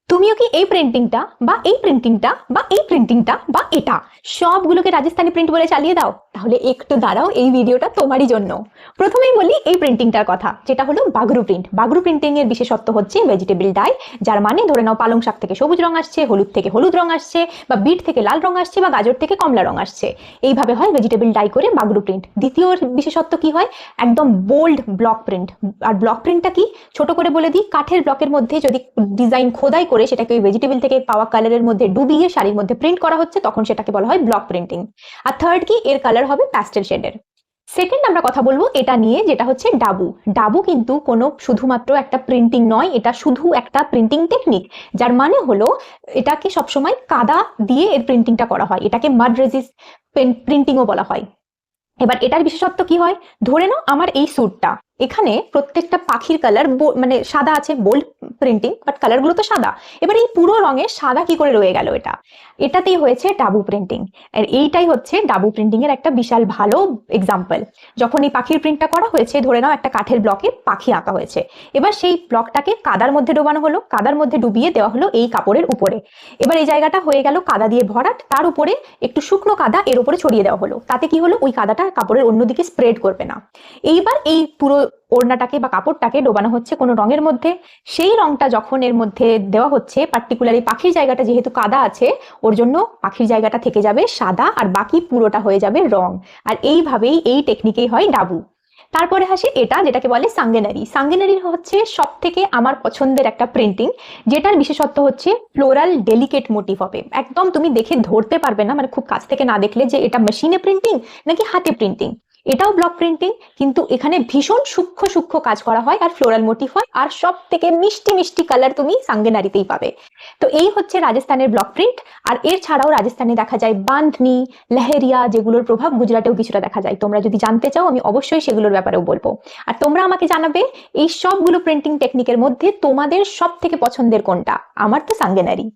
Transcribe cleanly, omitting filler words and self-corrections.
তুমিও কি এই প্রিন্টিংটা বা এই প্রিন্টিংটা বা এই প্রিন্টিংটা বা এটা সবগুলোকে রাজস্থানি প্রিন্ট বলে চালিয়ে দাও? তাহলে একটু দাঁড়াও, এই ভিডিওটা তোমারই জন্য। প্রথমেই বলি এই প্রিন্টিংটার কথা, যেটা হলো বাগরু প্রিন্ট। বাগরু প্রিন্টিং এর বিশেষত্ব হচ্ছে ভেজিটেবল ডাই, যার মানে ধরে নাও পালং শাক থেকে সবুজ রং আসছে, হলুদ থেকে হলুদ রং আসছে, বা বিট থেকে লাল রং আসছে, বা গাজর থেকে কমলা রং আসছে। এইভাবে হয় ভেজিটেবল ডাই করে বাগরু প্রিন্ট। দ্বিতীয় বিশেষত্ব কি হয়? একদম বোল্ড ব্লক প্রিন্ট। আর ব্লক প্রিন্টটা কি? ছোট করে বলে দিই, কাঠের ব্লকের মধ্যে যদি ডিজাইন খোদাই করে সেটাকে ওই ভেজিটেবল থেকে পাওয়া কালারের মধ্যে ডুবিয়ে শাড়ির মধ্যে প্রিন্ট করা হচ্ছে, তখন সেটাকে বলা হয় ব্লক প্রিন্টিং। আর থার্ড কি, এর কালার হবে প্যাস্টেল শেডের। সেকেন্ড আমরা কথা বলবো এটা নিয়ে, যেটা হচ্ছে ডাবু। ডাবু কিন্তু কোনো শুধুমাত্র একটা প্রিন্টিং নয়, এটা শুধু একটা প্রিন্টিং টেকনিক, যার মানে হলো এটাকে সবসময় কাদা দিয়ে এর প্রিন্টিংটা করা হয়। এটাকে মাড রেজিস্ট প্রিন্টিংও বলা হয়। এবার এটার বিশেষত্ব কি হয়? ধরে নাও আমার এই স্যুটটা, এখানে প্রত্যেকটা পাখির কালার মানে সাদা আছে, বোল্ড প্রিন্টিং, বাট কালার গুলো তো সাদা। এবার এই পুরো রঙে সাদা কি করে রয়ে গেল? এটাতেই হয়েছে ডাবু প্রিন্টিং। আর এইটাই হচ্ছে ডাবু প্রিন্টিং এর একটা বিশাল ভালো এক্সাম্পল। যখন এই পাখির প্রিন্টটা করা হয়েছে, ধরে নাও একটা কাঠের ব্লকে পাখি আঁকা হয়েছে, এবার সেই ব্লকটাকে কাদার মধ্যে ডোবানো হলো, কাদার মধ্যে ডুবিয়ে দেওয়া হলো এই কাপড়ের উপরে। এবার এই জায়গাটা হয়ে গেল কাদা দিয়ে ভরাট, তার উপরে একটু শুকনো কাদা এর উপরে ছড়িয়ে দেওয়া হলো। তাতে কি হলো? ওই কাদাটা কাপড়ের অন্যদিকে স্প্রেড করবে না। এইবার এই পুরো ওড়নাটাকে বা কাপড়টাকে ডোবানো হচ্ছে কোনো রঙের মধ্যে। সেই রংটা যখন এর মধ্যে দেওয়া হচ্ছে, পার্টিকুলারলি পাখির জায়গাটা যেহেতু কাদা আছে, ওর জন্য পাখির জায়গাটা থেকে যাবে সাদা, আর বাকি পুরোটা হয়ে যাবে রং। আর এইভাবেই, এই টেকনিকেই হয় ডাবু। তারপরে আসে এটা, যেটাকে বলে সাঙ্গেনারি। সাঙ্গেনারি হচ্ছে সব থেকে আমার পছন্দের একটা প্রিন্টিং, যেটার বিশেষত্ব হচ্ছে ফ্লোরাল ডেলিকেট মোটিভ হবে। একদম তুমি দেখে ধরতে পারবে না, মানে খুব কাছ থেকে না দেখলে, যে এটা মেশিনে প্রিন্টিং নাকি হাতে প্রিন্টিং। এটাও ব্লক প্রিন্টিং, কিন্তু এখানে ভীষণ সূক্ষ্ম সূক্ষ্ম কাজ করা হয়, আর ফ্লোরাল মোটিভ হয়, আর সব থেকে মিষ্টি মিষ্টি কালার তুমি সাঙ্গেনারিতেই পাবে। তো এই হচ্ছে রাজস্থানের ব্লক প্রিন্ট। আর এর ছাড়াও রাজস্থানে দেখা যায় বান্ধনি, লেহেরিয়া, যেগুলোর প্রভাব গুজরাটেও কিছুটা দেখা যায়। তোমরা যদি জানতে চাও, আমি অবশ্যই সেগুলোর ব্যাপারেও বলবো। আর তোমরা আমাকে জানাবে এই সবগুলো প্রিন্টিং টেকনিকের মধ্যে তোমাদের সব থেকে পছন্দের কোনটা। আমার তো সাঙ্গেনারি।